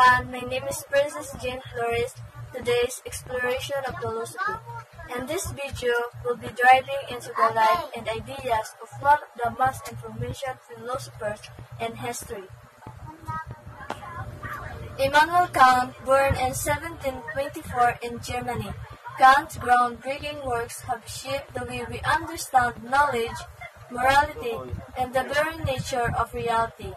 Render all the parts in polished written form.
everyone, my name is Princess Jane Flores. Today's exploration of philosophy. In this video, we'll be diving into the life and ideas of one of the most influential philosophers in history. Immanuel Kant, born in 1724 in Germany. Kant's groundbreaking works have shaped the way we understand knowledge, morality, and the very nature of reality.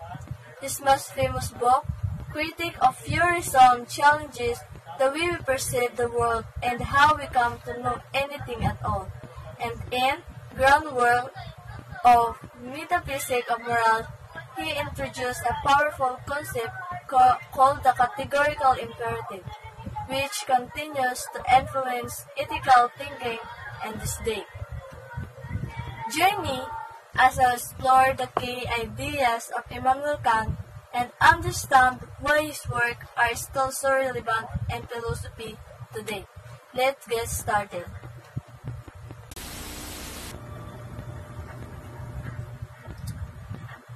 His most famous book, Critique of Pure Reason, challenges the way we perceive the world and how we come to know anything at all. And in Groundwork of Metaphysics of Morals, he introduced a powerful concept called the categorical imperative, which continues to influence ethical thinking in this day. Join me as I explore the key ideas of Immanuel Kant and understand why his work are still so relevant in philosophy today. Let's get started.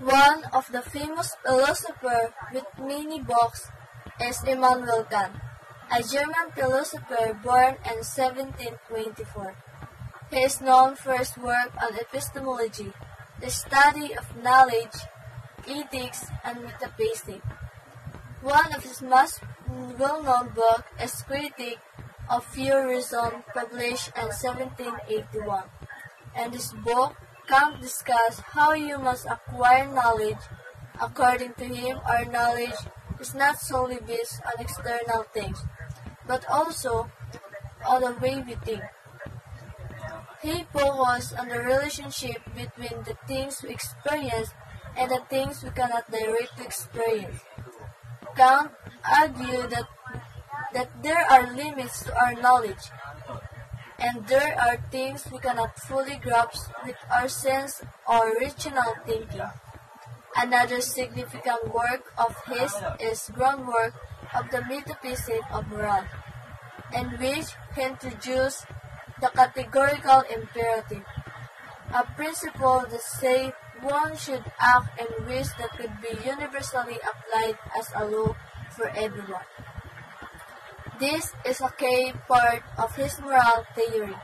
One of the famous philosophers with many books is Immanuel Kant, a German philosopher born in 1724. He is known for his work on epistemology, the study of knowledge, ethics, and metaphysics. One of his most well-known books is Critique of Pure Reason, published in 1781. In this book, Kant discusses how humans acquire knowledge. According to him, our knowledge is not solely based on external things, but also on the way we think. He focused on the relationship between the things we experience and the things we cannot directly experience. Kant argued that there are limits to our knowledge, and there are things we cannot fully grasp with our sense or rational thinking. Another significant work of his is Groundwork of the Metaphysics of Morals, in which he introduced the categorical imperative, a principle that says one should act in ways that could be universally applied as a law for everyone. This is a key part of his moral theory.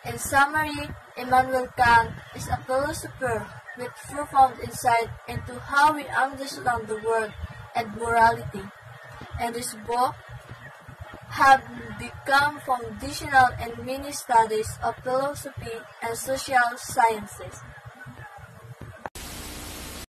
In summary, Immanuel Kant is a philosopher with profound insight into how we understand the world and morality, and his book have become foundational in many studies of philosophy and social sciences.